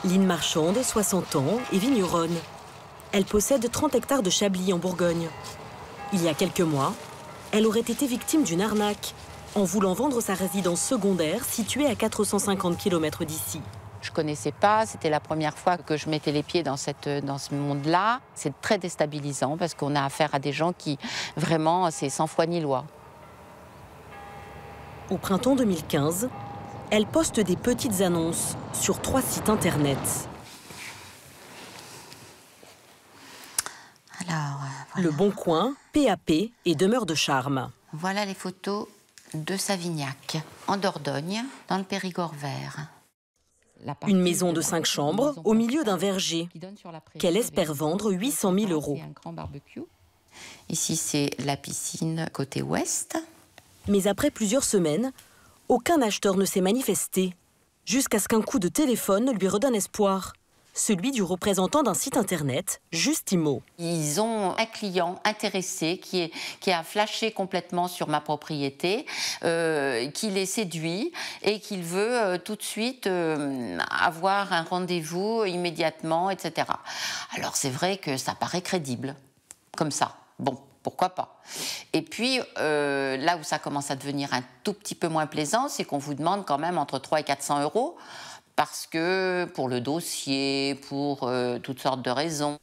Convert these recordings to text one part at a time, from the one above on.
Lynn Marchande, 60 ans, est vigneronne. Elle possède 30 hectares de chablis en Bourgogne. Il y a quelques mois, elle aurait été victime d'une arnaque en voulant vendre sa résidence secondaire située à 450 km d'ici. Je ne connaissais pas, c'était la première fois que je mettais les pieds dans ce monde-là. C'est très déstabilisant parce qu'on a affaire à des gens qui, vraiment, c'est sans foi ni loi. Au printemps 2015, elle poste des petites annonces sur 3 sites internet. Alors, voilà. Le Bon Coin, PAP et Demeure de Charme. Voilà les photos de Savignac, en Dordogne, dans le Périgord vert. Une maison de 5 chambres au milieu d'un verger qu'elle espère vendre 800 000 €. Ici, c'est la piscine côté ouest. Mais après plusieurs semaines, aucun acheteur ne s'est manifesté, jusqu'à ce qu'un coup de téléphone lui redonne espoir. Celui du représentant d'un site internet, Justimo. Ils ont un client intéressé qui a flashé complètement sur ma propriété, qui les séduit et qu'il veut tout de suite avoir un rendez-vous immédiatement, etc. Alors c'est vrai que ça paraît crédible, comme ça. Bon, pourquoi pas. Et puis, là où ça commence à devenir un tout petit peu moins plaisant, c'est qu'on vous demande quand même entre 300 et 400 €. Parce que pour le dossier, pour toutes sortes de raisons.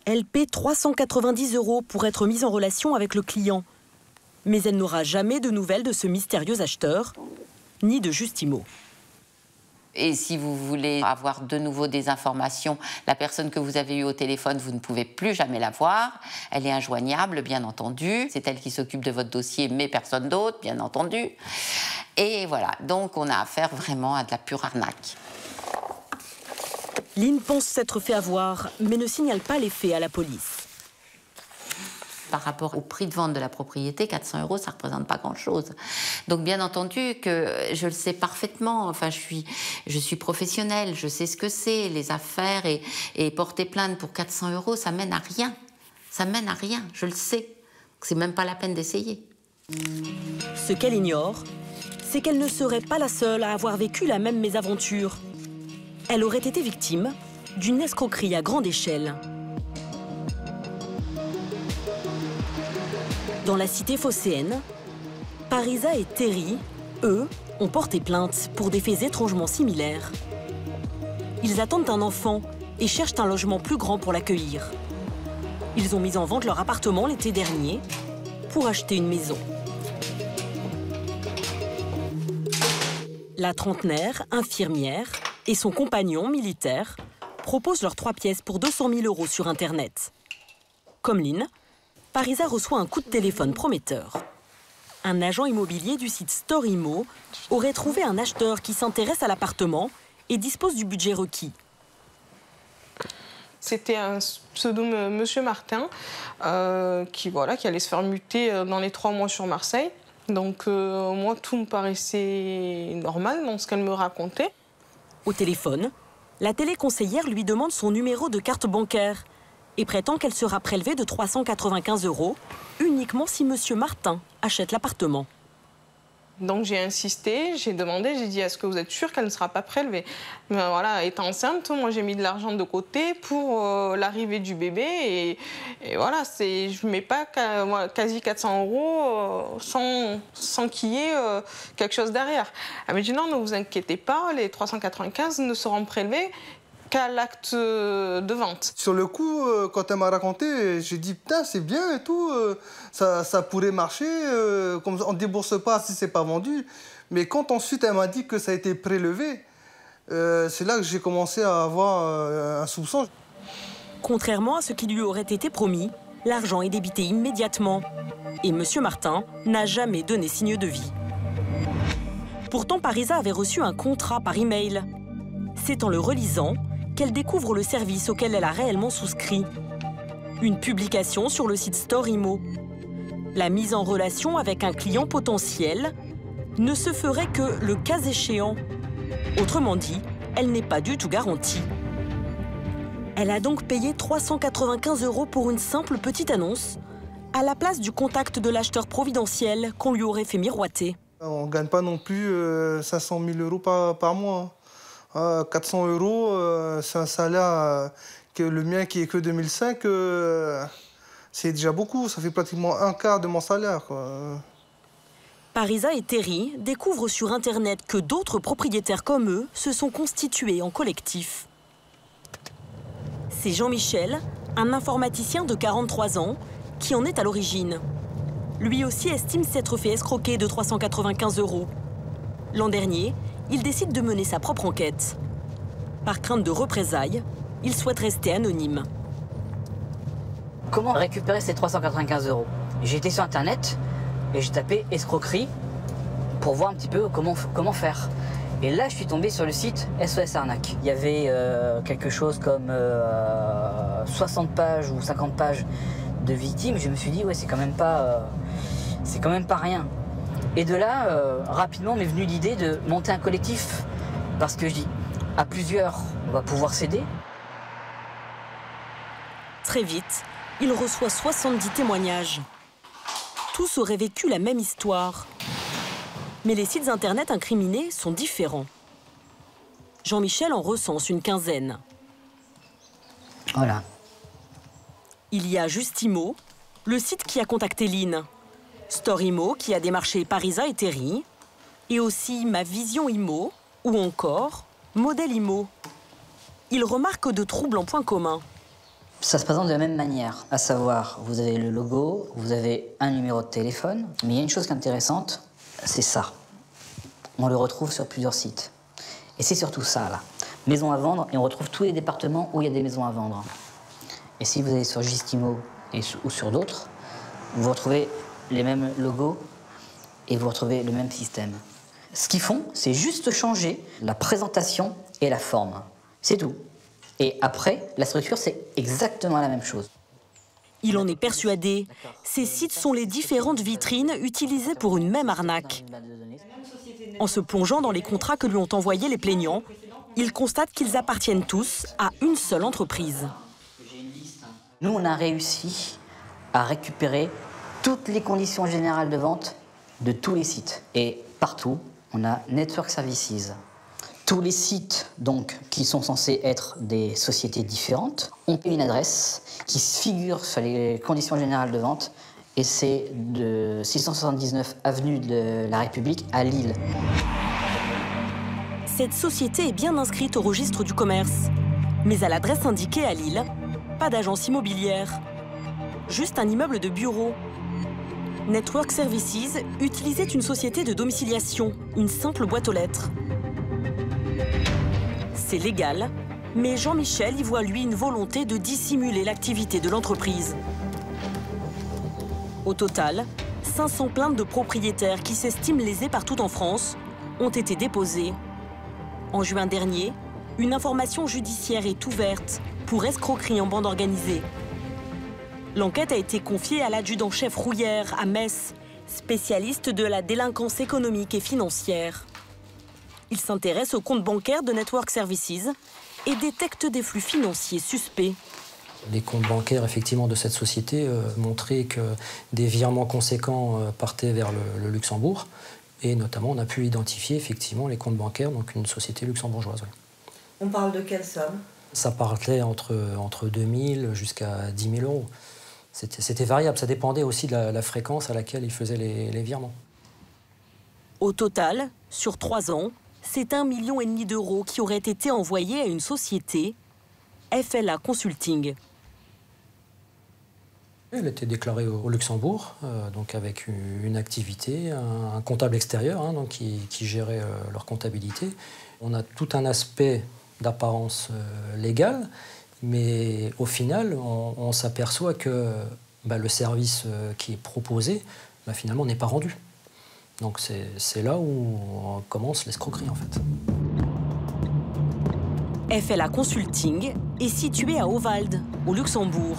Elle paie 390 € pour être mise en relation avec le client. Mais elle n'aura jamais de nouvelles de ce mystérieux acheteur, ni de Justimo. Et si vous voulez avoir de nouveau des informations, la personne que vous avez eue au téléphone, vous ne pouvez plus jamais la voir. Elle est injoignable, bien entendu. C'est elle qui s'occupe de votre dossier, mais personne d'autre, bien entendu. Et voilà, donc on a affaire vraiment à de la pure arnaque. Lynn pense s'être fait avoir, mais ne signale pas les faits à la police. Par rapport au prix de vente de la propriété, 400 €, ça ne représente pas grand-chose. Donc bien entendu que je le sais parfaitement, enfin je suis professionnelle, je sais ce que c'est, les affaires, et porter plainte pour 400 €, ça mène à rien. Ça mène à rien, je le sais. C'est même pas la peine d'essayer. Ce qu'elle ignore, c'est qu'elle ne serait pas la seule à avoir vécu la même mésaventure. Elle aurait été victime d'une escroquerie à grande échelle. Dans la cité phocéenne, Parisa et Terry, eux, ont porté plainte pour des faits étrangement similaires. Ils attendent un enfant et cherchent un logement plus grand pour l'accueillir. Ils ont mis en vente leur appartement l'été dernier pour acheter une maison. La trentenaire, infirmière, et son compagnon, militaire, proposent leurs 3 pièces pour 200 000 € sur Internet. Comme Lynn, Parisa reçoit un coup de téléphone prometteur. Un agent immobilier du site Storimo aurait trouvé un acheteur qui s'intéresse à l'appartement et dispose du budget requis. C'était un pseudo Monsieur Martin qui allait se faire muter dans les 3 mois sur Marseille. Donc moi, tout me paraissait normal dans ce qu'elle me racontait. Au téléphone, la téléconseillère lui demande son numéro de carte bancaire et prétend qu'elle sera prélevée de 395 € uniquement si Monsieur Martin achète l'appartement. Donc j'ai insisté, j'ai demandé, j'ai dit est-ce que vous êtes sûr qu'elle ne sera pas prélevée? Ben voilà, étant enceinte, moi j'ai mis de l'argent de côté pour l'arrivée du bébé et voilà, je ne mets pas quasi 400 € sans qu'il y ait quelque chose derrière. Elle m'a dit non, ne vous inquiétez pas, les 395 ne seront prélevés qu'à l'acte de vente. Sur le coup, quand elle m'a raconté, j'ai dit putain c'est bien et tout, ça pourrait marcher, comme on ne débourse pas si c'est pas vendu. Mais quand ensuite elle m'a dit que ça a été prélevé, c'est là que j'ai commencé à avoir un soupçon. Contrairement à ce qui lui aurait été promis, l'argent est débité immédiatement. Et Monsieur Martin n'a jamais donné signe de vie. Pourtant, Parisa avait reçu un contrat par email. C'est en le relisant qu'elle découvre le service auquel elle a réellement souscrit. Une publication sur le site Storimo. La mise en relation avec un client potentiel ne se ferait que le cas échéant. Autrement dit, elle n'est pas du tout garantie. Elle a donc payé 395 € pour une simple petite annonce, à la place du contact de l'acheteur providentiel qu'on lui aurait fait miroiter. On ne gagne pas non plus 500 000 € par mois. 400 €, c'est un salaire que le mien qui est que 2005, c'est déjà beaucoup. Ça fait pratiquement un quart de mon salaire, quoi. Parisa et Terry découvrent sur Internet que d'autres propriétaires comme eux se sont constitués en collectif. C'est Jean-Michel, un informaticien de 43 ans, qui en est à l'origine. Lui aussi estime s'être fait escroquer de 395 €. L'an dernier, il décide de mener sa propre enquête. Par crainte de représailles, il souhaite rester anonyme. Comment récupérer ces 395 €? J'ai été sur Internet et j'ai tapé escroquerie pour voir un petit peu comment faire. Et là, je suis tombé sur le site SOS Arnaque. Il y avait quelque chose comme 60 pages ou 50 pages de victimes. Je me suis dit, ouais, c'est quand même pas rien. Et de là, rapidement m'est venue l'idée de monter un collectif. Parce que je dis, à plusieurs, on va pouvoir s'aider. Très vite, il reçoit 70 témoignages. Tous auraient vécu la même histoire. Mais les sites internet incriminés sont différents. Jean-Michel en recense une quinzaine. Voilà. Il y a Justimo, le site qui a contacté Lynn. Storymo qui a démarché Parisa et Terry. Et aussi Ma Vision Imo ou encore Modèle Imo. Il remarque de troubles en point commun. Ça se présente de la même manière, à savoir, vous avez le logo, vous avez un numéro de téléphone, mais il y a une chose qui est intéressante, c'est ça. On le retrouve sur plusieurs sites. Et c'est surtout ça, là. Maison à vendre, et on retrouve tous les départements où il y a des maisons à vendre. Et si vous allez sur Justimo ou sur d'autres, vous retrouvez les mêmes logos et vous retrouvez le même système. Ce qu'ils font, c'est juste changer la présentation et la forme. C'est tout. Et après, la structure, c'est exactement la même chose. Il en est persuadé. Ces sites sont les différentes vitrines utilisées pour une même arnaque. En se plongeant dans les contrats que lui ont envoyés les plaignants, il constate qu'ils appartiennent tous à une seule entreprise. Nous, on a réussi à récupérer toutes les conditions générales de vente de tous les sites. Et partout, on a Network Services. Tous les sites donc, qui sont censés être des sociétés différentes ont une adresse qui figure sur les conditions générales de vente et c'est de 679 avenue de la République à Lille. Cette société est bien inscrite au registre du commerce. Mais à l'adresse indiquée à Lille, pas d'agence immobilière. Juste un immeuble de bureau. Network Services utilisait une société de domiciliation, une simple boîte aux lettres. C'est légal, mais Jean-Michel y voit lui une volonté de dissimuler l'activité de l'entreprise. Au total, 500 plaintes de propriétaires qui s'estiment lésés partout en France ont été déposées. En juin dernier, une information judiciaire est ouverte pour escroquerie en bande organisée. L'enquête a été confiée à l'adjudant-chef Rouillère à Metz, spécialiste de la délinquance économique et financière. Il s'intéresse aux comptes bancaires de Network Services et détecte des flux financiers suspects. Les comptes bancaires effectivement de cette société montraient que des virements conséquents partaient vers le Luxembourg. Et notamment, on a pu identifier effectivement les comptes bancaires, donc une société luxembourgeoise. Oui. On parle de quelle somme? Ça partait entre 2 000 jusqu'à 10 000 €. C'était variable, ça dépendait aussi de la fréquence à laquelle ils faisaient les virements. Au total, sur 3 ans, c'est 1,5 million d'euros qui auraient été envoyés à une société, FLA Consulting. Elle était déclarée au Luxembourg, donc avec une activité, un comptable extérieur donc qui gérait leur comptabilité. On a tout un aspect d'apparence légale, mais au final, on s'aperçoit que le service qui est proposé, finalement, n'est pas rendu. Donc c'est là où commence l'escroquerie, en fait. FLA Consulting est situé à Ovalde, au Luxembourg.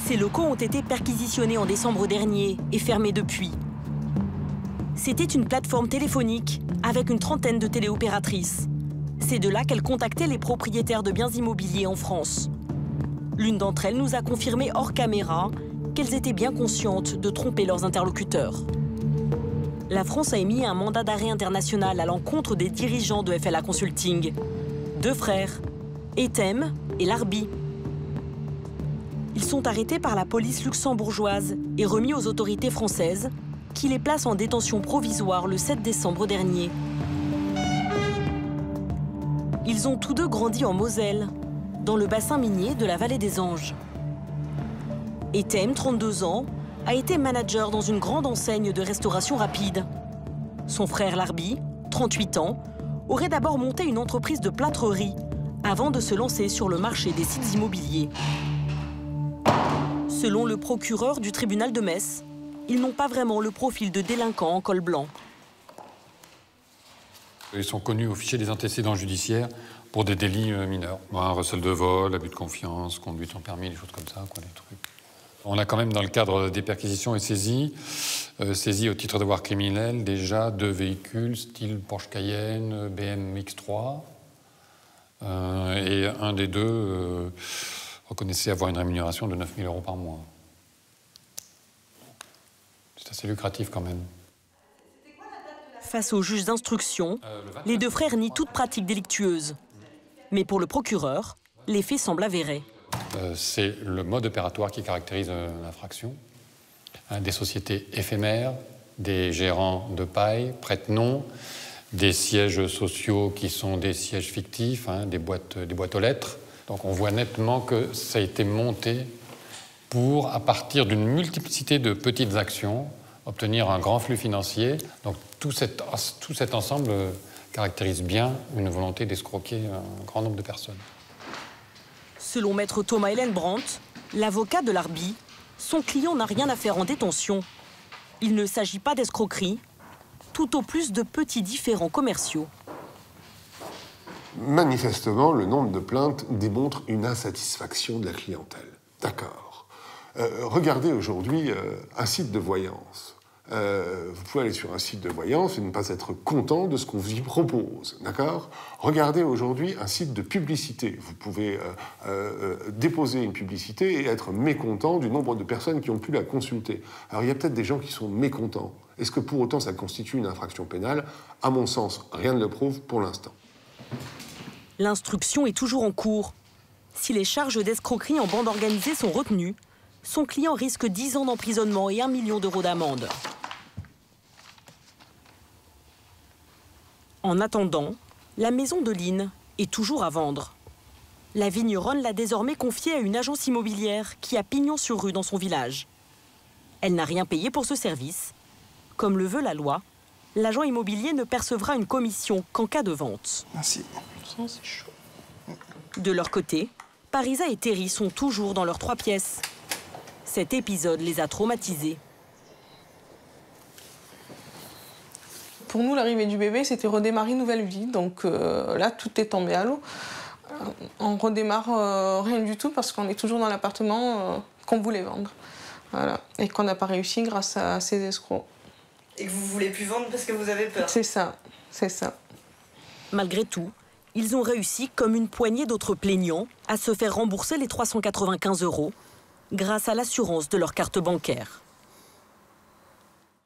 Ces locaux ont été perquisitionnés en décembre dernier et fermés depuis. C'était une plateforme téléphonique avec une trentaine de téléopératrices. C'est de là qu'elle contactait les propriétaires de biens immobiliers en France. L'une d'entre elles nous a confirmé hors caméra qu'elles étaient bien conscientes de tromper leurs interlocuteurs. la France a émis un mandat d'arrêt international à l'encontre des dirigeants de FLA Consulting. 2 frères, Ethem et Larbi. Ils sont arrêtés par la police luxembourgeoise et remis aux autorités françaises, qui les placent en détention provisoire le 7 décembre dernier. Ils ont tous 2 grandi en Moselle, dans le bassin minier de la vallée des Anges. Ethem, 32 ans, a été manager dans une grande enseigne de restauration rapide. Son frère Larbi, 38 ans, aurait d'abord monté une entreprise de plâtrerie avant de se lancer sur le marché des sites immobiliers. Selon le procureur du tribunal de Metz, ils n'ont pas vraiment le profil de délinquants en col blanc. Ils sont connus au fichier des antécédents judiciaires pour des délits mineurs. Un recel de vol, abus de confiance, conduite sans permis, des choses comme ça, quoi, des trucs. On a quand même, dans le cadre des perquisitions et saisies au titre de voie criminelle, déjà 2 véhicules style Porsche Cayenne, BM X3. Et un des 2 reconnaissait avoir une rémunération de 9 000 € par mois. C'est assez lucratif quand même. Face aux juges d'instruction, les 2 frères nient toute pratique délictueuse. Mais pour le procureur, les faits semblent avérés. C'est le mode opératoire qui caractérise l'infraction. Des sociétés éphémères, des gérants de paille, prête-nom, des sièges sociaux qui sont des sièges fictifs, des boîtes aux lettres. Donc on voit nettement que ça a été monté pour, à partir d'une multiplicité de petites actions, obtenir un grand flux financier. Donc tout cet ensemble caractérise bien une volonté d'escroquer un grand nombre de personnes. Selon maître Thomas Ellenbrandt, l'avocat de Larbi, son client n'a rien à faire en détention. Il ne s'agit pas d'escroquerie, tout au plus de petits différends commerciaux. Manifestement, le nombre de plaintes démontre une insatisfaction de la clientèle. D'accord. Regardez aujourd'hui un site de voyance. Vous pouvez aller sur un site de voyance et ne pas être content de ce qu'on vous y propose, d'accord ? Regardez aujourd'hui un site de publicité. Vous pouvez déposer une publicité et être mécontent du nombre de personnes qui ont pu la consulter. Alors il y a peut-être des gens qui sont mécontents. Est-ce que pour autant ça constitue une infraction pénale ? À mon sens, rien ne le prouve pour l'instant. L'instruction est toujours en cours. Si les charges d'escroquerie en bande organisée sont retenues, son client risque 10 ans d'emprisonnement et 1 million € d'amende. En attendant, la maison de Lynn est toujours à vendre. La vigneronne l'a désormais confiée à une agence immobilière qui a pignon sur rue dans son village. Elle n'a rien payé pour ce service. Comme le veut la loi, l'agent immobilier ne percevra une commission qu'en cas de vente. Merci. C'est chaud. De leur côté, Parisa et Terry sont toujours dans leurs 3 pièces. Cet épisode les a traumatisés. Pour nous, l'arrivée du bébé, c'était redémarrer une nouvelle vie. Donc là, tout est tombé à l'eau. On redémarre rien du tout parce qu'on est toujours dans l'appartement qu'on voulait vendre. Voilà. Et qu'on n'a pas réussi grâce à ces escrocs. Et que vous ne voulez plus vendre parce que vous avez peur. C'est ça, c'est ça. Malgré tout, ils ont réussi, comme une poignée d'autres plaignants, à se faire rembourser les 395 € grâce à l'assurance de leur carte bancaire.